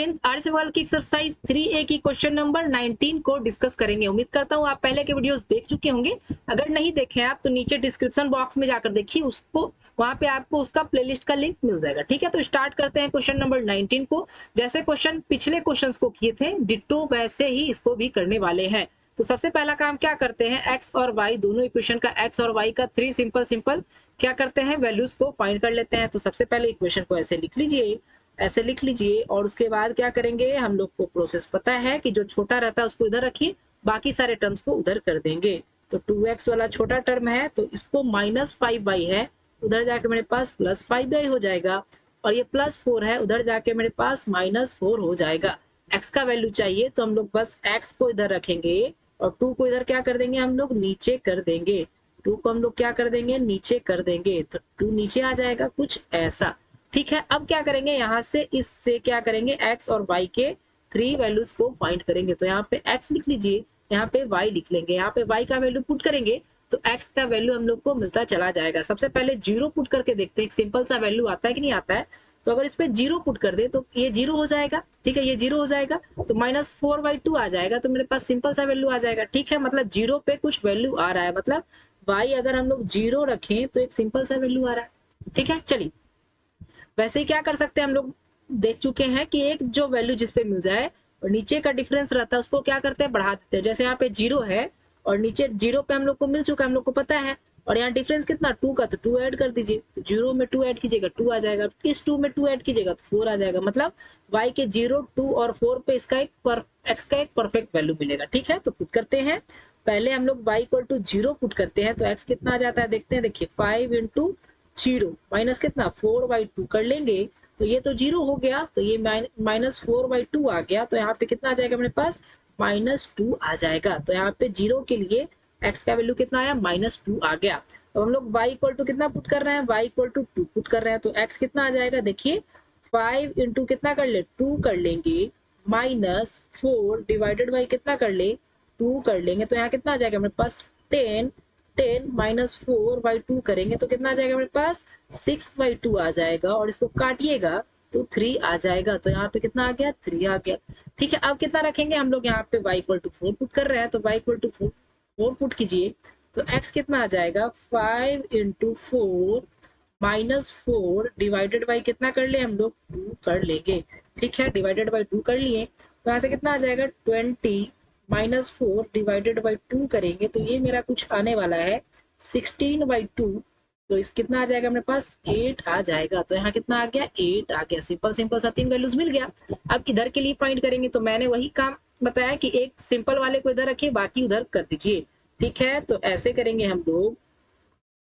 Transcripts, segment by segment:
RC वर्ग की exercise 3A की क्वेश्चन नंबर 19 को डिस्कस करेंगे। उम्मीद करता हूँ आप पहले के वीडियोस देख चुके होंगे। अगर नहीं देखे आप तो नीचे डिस्क्रिप्शन बॉक्स में जाकर देखिए, उसको वहां पे आपको उसका प्लेलिस्ट का लिंक मिल जाएगा। ठीक है, तो स्टार्ट करते हैं क्वेश्चन नंबर 19 को। जैसे क्वेश्चन पिछले क्वेश्चंस को किए थे डिट्टो, वैसे ही इसको भी करने वाले हैं। तो सबसे पहला काम क्या करते हैं, एक्स और वाई दोनों इक्वेशन का एक्स और वाई का 3 सिंपल क्या करते हैं, वैल्यूज को फाइंड कर लेते हैं। तो सबसे पहले इक्वेशन को ऐसे लिख लीजिए, ऐसे लिख लीजिए और उसके बाद क्या करेंगे, हम लोग को प्रोसेस पता है कि जो छोटा रहता है उसको इधर रखिए, बाकी सारे टर्म्स को उधर कर देंगे। तो 2x वाला छोटा टर्म है तो इसको -5y है, उधर जाके मेरे पास +5y हो जाएगा, और ये +4 है, उधर जाके मेरे पास -4 हो जाएगा। x का वैल्यू चाहिए तो हम लोग बस x को इधर रखेंगे और 2 को इधर क्या कर देंगे, हम लोग नीचे कर देंगे। 2 को हम लोग क्या कर देंगे, नीचे कर देंगे। तो 2 नीचे आ जाएगा कुछ ऐसा। ठीक है, अब क्या करेंगे, यहाँ से इससे क्या करेंगे, x और y के 3 वैल्यूज को फाइंड करेंगे। तो यहाँ पे x लिख लीजिए, यहाँ पे y लिख लेंगे, यहाँ पे y का वैल्यू पुट करेंगे तो x का वैल्यू हम लोग को मिलता चला जाएगा। सबसे पहले 0 पुट करके देखते हैं एक सिंपल सा वैल्यू आता है कि नहीं आता है। तो अगर इस पे 0 पुट कर दे तो ये 0 हो जाएगा। ठीक है, ये 0 हो जाएगा तो -4/2 आ जाएगा, तो मेरे पास सिंपल सा वैल्यू आ जाएगा। ठीक है, मतलब 0 पे कुछ वैल्यू आ रहा है, मतलब y अगर हम लोग 0 रखें तो एक सिंपल सा वैल्यू आ रहा है। ठीक है, चलिए वैसे ही क्या कर सकते हैं, हम लोग देख चुके हैं कि एक जो वैल्यू जिसपे मिल जाए और नीचे का डिफरेंस रहता है उसको क्या करते हैं, बढ़ा देते हैं। जैसे यहाँ पे 0 है और नीचे 0 पे हम लोग को मिल चुका है, हम लोग को पता है, और यहाँ डिफरेंस कितना 2 का, तो 2 ऐड कर दीजिए। तो 0 में 2 ऐड कीजिएगा 2 आ जाएगा, इस 2 में 2 ऐड कीजिएगा तो 4 आ जाएगा। मतलब y के 0, 2 और 4 पे इसका x का एक परफेक्ट वैल्यू मिलेगा। ठीक है, तो पुट करते हैं। पहले हम लोग y = 0 पुट करते हैं तो x कितना आ जाता है देखते हैं। देखिए 5 × 0 माइनस कितना 4/2 कर लेंगे तो ये तो 0 हो गया, तो ये -4/2 आ गया। तो यहाँ पे कितना आ जाएगा मेरे पास, -2 आ जाएगा। तो यहाँ पे 0 के लिए x का वैल्यू कितना आया, -2 आ गया। अब हम लोग y = कितना पुट कर रहे हैं, y = 2 पुट कर रहे हैं तो x कितना आ जाएगा, देखिए 5 × कितना कर ले 2 कर लेंगे, -4 डिवाइडेड बाई कितना कर ले 2 कर लेंगे। तो यहाँ कितना आ जाएगा मेरे पास 10 -4/2 करेंगे तो कितना आ जाएगा मेरे पास 6/2 आ जाएगा, और इसको काटिएगा तो 3 आ जाएगा। तो यहाँ पे कितना आ गया, 3 आ गया। ठीक है, अब कितना रखेंगे हम लोग, यहाँ पे y = 4 पुट कर रहे हैं तो y = 4 पुट कीजिए तो x कितना आ जाएगा 5 × 4 -4 डिवाइडेड बाई कितना कर ले हम लोग 2 कर लेंगे। ठीक है, डिवाइडेड बाई 2 कर लिए तो यहाँ से कितना आ जाएगा 20 -4 डिवाइडेड बाई 2 करेंगे तो ये मेरा कुछ आने वाला है 16/2। तो इस कितना आ जाएगा मेरे पास 8 आ जाएगा। तो यहाँ कितना आ गया 8 आ गया। सिंपल सा 3 वैल्यूज मिल गया। अब इधर के लिए फाइंड करेंगे तो मैंने वही काम बताया कि एक सिंपल वाले को इधर रखिए, बाकी उधर कर दीजिए। ठीक है, तो ऐसे करेंगे हम लोग,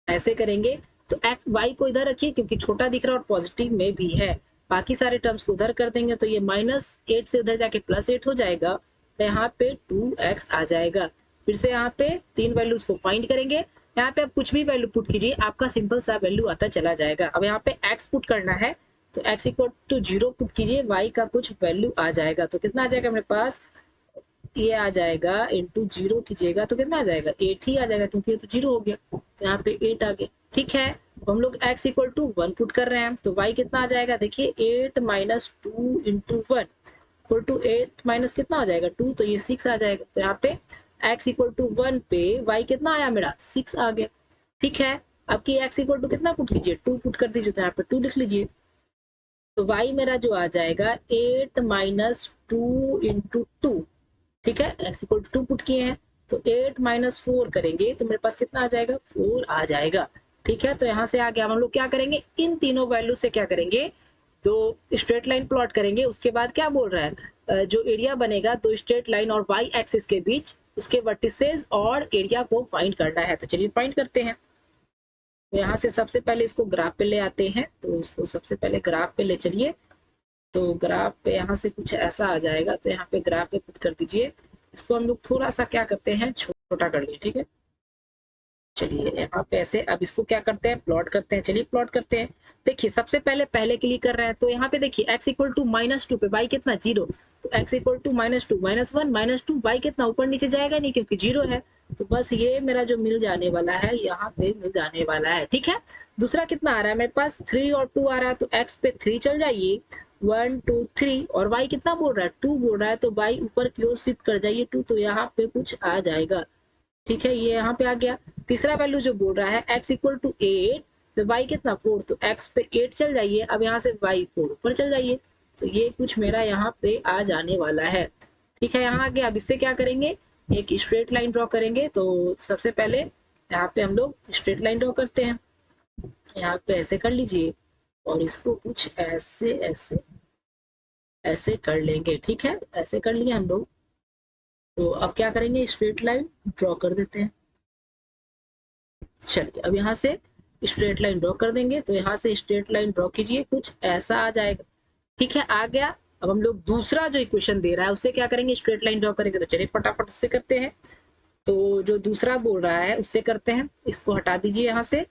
ऐसे करेंगे तो y को इधर रखिए क्योंकि छोटा दिख रहा है और पॉजिटिव में भी है। बाकी सारे टर्म्स को उधर कर देंगे तो ये -8 से उधर जाके +8 हो जाएगा। तो यहाँ पे 2x आ जाएगा। फिर से यहाँ पे 3 वैल्यूज को फाइंड करेंगे। यहाँ पे आप कुछ भी वैल्यू पुट कीजिए, आपका सिंपल सा वैल्यू आता चला जाएगा। अब यहाँ पे x पुट करना है तो x = 0 पुट कीजिए, y का कुछ वैल्यू आ जाएगा। तो कितना आ जाएगा मेरे पास, ये आ जाएगा इंटू 0 कीजिएगा तो कितना आ जाएगा 8 ही आ जाएगा, क्योंकि ये तो 0 हो गया। तो यहाँ पे 8 आ गया। ठीक है, तो हम लोग x = 1 पुट कर रहे हैं तो y कितना आ जाएगा, देखिए 8 - 2 × 1 = 8 माइनस कितना आ जाएगा 2, तो ये 6 आ जाएगा। तो यहाँ पे x = 1 पे y कितना आया मेरा 6 आ गया। ठीक है, अब की x = कितना पुट कीजिए 2 पुट कर दीजिए तो यहाँ पे 2 लिख लीजिए। तो y मेरा जो आ जाएगा 8 - 2 × 2। ठीक है, x = 2 पुट किए हैं तो 8 - 4 करेंगे तो मेरे पास कितना आ जाएगा 4 आ जाएगा। ठीक है, तो यहाँ से आगे हम लोग क्या करेंगे, इन तीनों वैल्यू से क्या करेंगे, दो स्ट्रेट लाइन प्लॉट करेंगे। उसके बाद क्या बोल रहा है, जो एरिया बनेगा दो स्ट्रेट लाइन और y एक्सिस के बीच, उसके वर्टिसेस और एरिया को फाइंड करना है। तो चलिए फाइंड करते हैं। तो यहाँ से सबसे पहले इसको ग्राफ पे ले आते हैं, तो इसको सबसे पहले ग्राफ पे ले चलिए। तो ग्राफ पे यहाँ से कुछ ऐसा आ जाएगा, तो यहाँ पे ग्राफ पे पुट कर दीजिए। इसको हम लोग थोड़ा सा क्या करते हैं, छोटा कर लिए। ठीक है, चलिए यहाँ पे ऐसे, अब इसको क्या करते हैं, प्लॉट करते हैं। चलिए प्लॉट करते हैं। देखिए सबसे पहले के लिए कर रहे हैं तो यहाँ पे देखिए x = -2 पे y कितना 0, तो x = -2 -1 -2 y कितना ऊपर नीचे जाएगा नहीं क्योंकि 0 है। तो बस ये मेरा जो मिल जाने वाला है, यहाँ पे मिल जाने वाला है। ठीक है, दूसरा कितना आ रहा है मेरे पास 3 और 2 आ रहा है तो x पे 3 चल जाइए 1 2 3 और y कितना बोल रहा है 2 बोल रहा है, तो y ऊपर की ओर शिफ्ट कर जाइए 2, तो यहाँ पे कुछ आ जाएगा। ठीक है, ये यहाँ पे आ गया। तीसरा वैल्यू जो बोल रहा है x इक्वल टू 8, तो y कितना 4, तो x पे 8 चल जाइए। अब यहाँ से y 4 ऊपर चल जाइए, तो ये कुछ मेरा यहाँ पे आ जाने वाला है। ठीक है, यहाँ आ गया। अब इससे क्या करेंगे, एक स्ट्रेट लाइन ड्रॉ करेंगे। तो सबसे पहले यहाँ पे हम लोग स्ट्रेट लाइन ड्रॉ करते हैं। यहाँ पे ऐसे कर लीजिए और इसको कुछ ऐसे ऐसे ऐसे कर लेंगे। ठीक है, ऐसे कर लिए हम लोग। तो अब क्या करेंगे, स्ट्रेट लाइन ड्रॉ कर देते हैं। चलिए, अब यहाँ से स्ट्रेट लाइन ड्रॉ कर देंगे। तो यहाँ से स्ट्रेट लाइन ड्रॉ कीजिए, कुछ ऐसा आ जाएगा। ठीक है, आ गया। अब हम लोग दूसरा जो इक्वेशन दे रहा है उससे क्या करेंगे, स्ट्रेट लाइन ड्रॉ करेंगे। तो चलिए फटाफट उससे करते हैं। तो जो दूसरा बोल रहा है उससे करते हैं। इसको हटा दीजिए यहाँ से।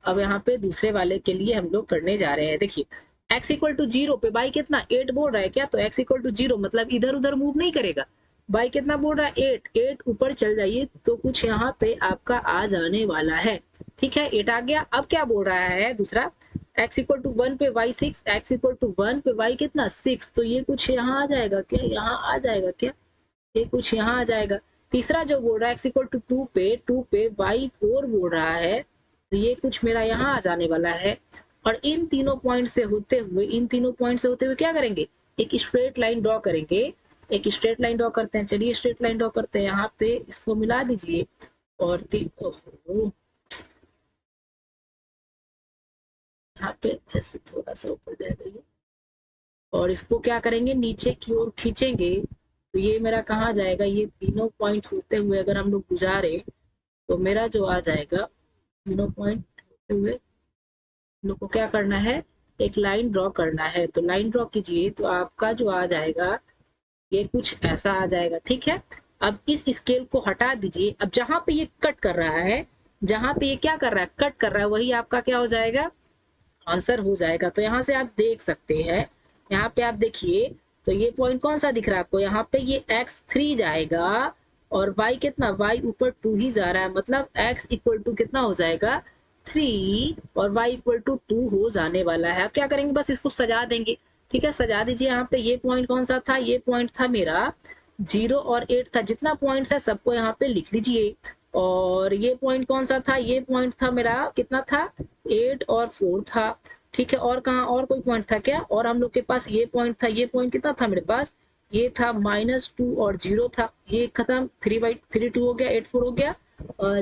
अब यहाँ पे दूसरे वाले के लिए हम लोग करने जा रहे हैं। देखिए, x इक्वल टू 0 पे y कितना 8 बोल रहा है क्या, तो x इक्वल टू 0 मतलब इधर उधर मूव नहीं करेगा। y कितना बोल रहा है 8 ऊपर चल जाइए, तो कुछ यहाँ पे आपका आ जाने वाला है। ठीक है, 8 आ गया। अब क्या बोल रहा है दूसरा, x इक्वल टू 1 पे y 6, x इक्वल टू 1 पे y कितना 6, तो ये कुछ यहाँ आ जाएगा क्या, यहाँ आ जाएगा क्या, ये कुछ यहाँ आ जाएगा। तीसरा जो बोल रहा है x इक्वल टू 2 पे y 4 बोल रहा है, तो ये कुछ मेरा यहाँ आ जाने वाला है। और इन तीनों पॉइंट से होते हुए क्या करेंगे, एक स्ट्रेट लाइन ड्रॉ करेंगे। एक स्ट्रेट लाइन ड्रॉ करते हैं। चलिए स्ट्रेट लाइन ड्रॉ करते हैं। यहाँ पे इसको मिला दीजिए और यहाँ पे ऐसे थोड़ा सा ऊपर जाएगा ये, और इसको क्या करेंगे, नीचे की ओर खींचेंगे। तो ये मेरा कहाँ जाएगा, ये तीनों पॉइंट होते हुए अगर हम लोग गुजारे तो मेरा जो आ जाएगा, तीनों पॉइंट होते हुए लोग को क्या करना है, एक लाइन ड्रॉ करना है। तो लाइन ड्रॉ कीजिए, तो आपका जो आ जाएगा ये कुछ ऐसा आ जाएगा। ठीक है, अब इस स्केल को हटा दीजिए। अब जहां पे ये कट कर रहा है, जहां पे ये क्या कर रहा है, कट कर रहा है, वही आपका क्या हो जाएगा, आंसर हो जाएगा। तो यहाँ से आप देख सकते हैं, यहाँ पे आप देखिए, तो ये पॉइंट कौन सा दिख रहा है आपको, यहाँ पे ये x3 जाएगा और y कितना, y ऊपर 2 ही जा रहा है, मतलब x इक्वल टू कितना हो जाएगा 3 और y इक्वल टू 2 हो जाने वाला है। अब क्या करेंगे, बस इसको सजा देंगे। ठीक है, सजा दीजिए। यहाँ पे ये पॉइंट कौन सा था, ये पॉइंट था मेरा 0 और 8 था। जितना पॉइंट्स है सबको यहाँ पे लिख लीजिए। और ये पॉइंट कौन सा था, ये पॉइंट था मेरा कितना था, 8 और 4 था। ठीक है, और कहाँ और कोई पॉइंट था क्या, और हम लोग के पास ये पॉइंट था। ये पॉइंट कितना था मेरे पास, ये था -2 और 0 था। ये खत्म, 3/3 2 हो गया, 8 4 हो गया,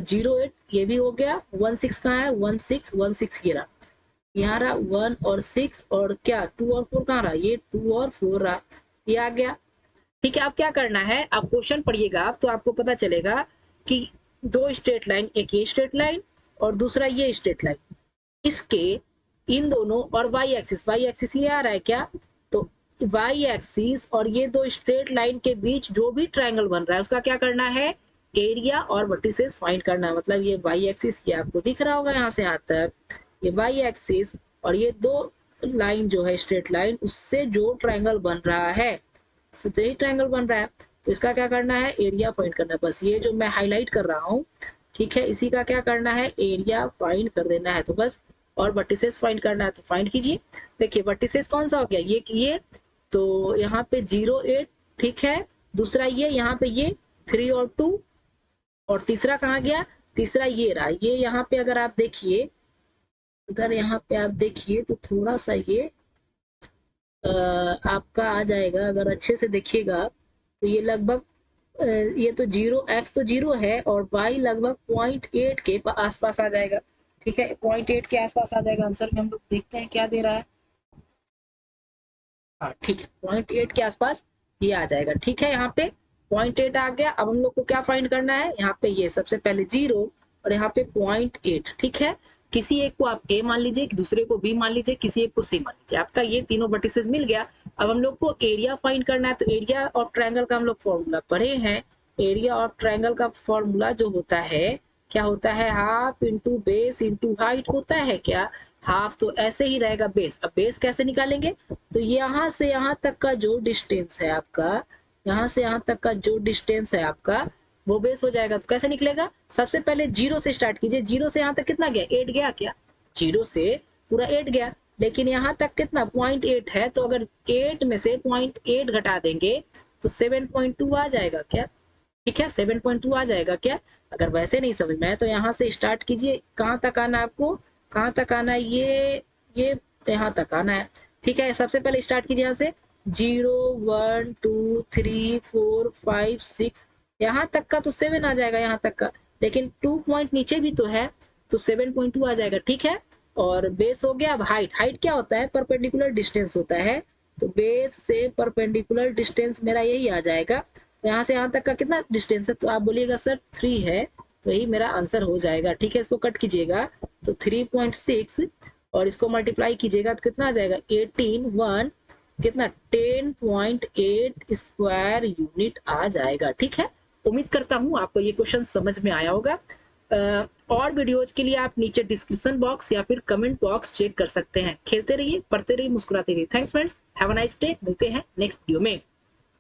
0 8 ये भी हो गया। 1 6 कहाँ है, 1 6 1 6 ये रहा, यहाँ रहा 1 और 6, और क्या 2 और 4 कहाँ रहा, ये 2 और 4 रहा, ये आ गया। ठीक है, अब क्या करना है, आप क्वेश्चन पढ़िएगा आप, तो आपको पता चलेगा कि दो स्ट्रेट लाइन, एक ये स्ट्रेट लाइन और दूसरा ये स्ट्रेट लाइन, इसके इन दोनों और वाई एक्सिस ये आ रहा है क्या, तो वाई एक्सिस और ये दो स्ट्रेट लाइन के बीच जो भी ट्रायंगल बन रहा है उसका क्या करना है, एरिया और वर्टिसेस फाइंड करना है। मतलब ये वाई एक्सिस, ये आपको दिख रहा होगा यहाँ से यहाँ तक, ये वाई एक्सिस और ये दो लाइन जो है स्ट्रेट लाइन, उससे जो ट्रायंगल बन रहा है, तो यही ट्रायंगल बन रहा है, तो इसका क्या करना है, एरिया फाइंड करना है। बस ये जो मैं हाईलाइट कर रहा हूँ, ठीक है, इसी का क्या करना है, एरिया फाइंड कर देना है। तो बस, और वर्टिसेस फाइंड करना है, तो फाइंड कीजिए। देखिए वर्टिसेस कौन सा हो गया, ये तो यहाँ पे 0 8, ठीक है, दूसरा ये यहाँ पे ये 3 और 2, और तीसरा कहाँ गया, तीसरा ये रहा। ये यहाँ पे अगर आप देखिए, अगर यहाँ पे आप देखिए तो थोड़ा सा ये आपका आ जाएगा, अगर अच्छे से देखिएगा तो ये लगभग ये तो 0 x तो 0 है और y लगभग 0.8 के आसपास आ जाएगा। ठीक है, 0.8 के आसपास आ जाएगा आंसर में। हम लोग देखते हैं क्या दे रहा है। हाँ ठीक है, 0.8 के आसपास ये आ जाएगा। ठीक है, यहाँ पे 0.8 आ गया। अब हम लोग को क्या फाइंड करना है, यहाँ पे ये सबसे पहले 0 और यहाँ पे 0.8। ठीक है, किसी एक को आप a मान लीजिए, दूसरे को b मान लीजिए, किसी एक को c मान लीजिए। आपका ये तीनों वर्टिसेस मिल गया। अब हम लोग को एरिया फाइंड करना है। तो एरिया ऑफ ट्रायंगल का हम लोग फॉर्मूला पढ़े हैं। एरिया ऑफ ट्रायंगल का फॉर्मूला जो होता है, क्या होता है, half into base into height होता है क्या, हाफ तो ऐसे ही रहेगा बेस। अब बेस कैसे निकालेंगे, तो यहाँ से यहाँ तक का जो डिस्टेंस है आपका, यहाँ से यहाँ तक का जो डिस्टेंस है आपका, वो बेस हो जाएगा। तो कैसे निकलेगा, सबसे पहले 0 से स्टार्ट कीजिए। 0 से यहाँ तक कितना गया, 8 गया क्या, 0 से पूरा 8 गया। लेकिन यहाँ तक कितना 0.8 है, तो अगर 8 में से 0.8 घटा देंगे तो 7.2 आ जाएगा क्या? ठीक है, 7.2 आ जाएगा क्या? अगर वैसे नहीं समझ में आया तो यहाँ से स्टार्ट कीजिए। कहाँ तक आना है आपको, कहाँ तक आना है? ये यहाँ तक आना है। ठीक है, सबसे पहले स्टार्ट कीजिए यहाँ से 0 1 2 3 4 5 6, यहाँ तक का तो 7 आ जाएगा यहाँ तक का, लेकिन 2 पॉइंट नीचे भी तो है तो 7.2 आ जाएगा। ठीक है, और बेस हो गया। अब हाइट, हाइट क्या होता है? परपेंडिकुलर डिस्टेंस होता है, तो बेस से परपेंडिकुलर डिस्टेंस मेरा यही आ जाएगा। तो यहाँ से यहाँ तक का कितना डिस्टेंस है? तो आप बोलिएगा सर 3 है, तो यही मेरा आंसर हो जाएगा। ठीक है, इसको कट कीजिएगा तो 3.6 और इसको मल्टीप्लाई कीजिएगा तो कितना आ जाएगा? 18 1 कितना 10.8 स्क्वायर यूनिट आ जाएगा। ठीक है, उम्मीद करता हूँ आपको ये क्वेश्चन समझ में आया होगा। और वीडियोज के लिए आप नीचे डिस्क्रिप्शन बॉक्स या फिर कमेंट बॉक्स चेक कर सकते हैं। खेलते रहिए, पढ़ते रहिए, मुस्कुराते रहिए। Thanks friends, have a nice day. मिलते हैं नेक्स्ट वीडियो में।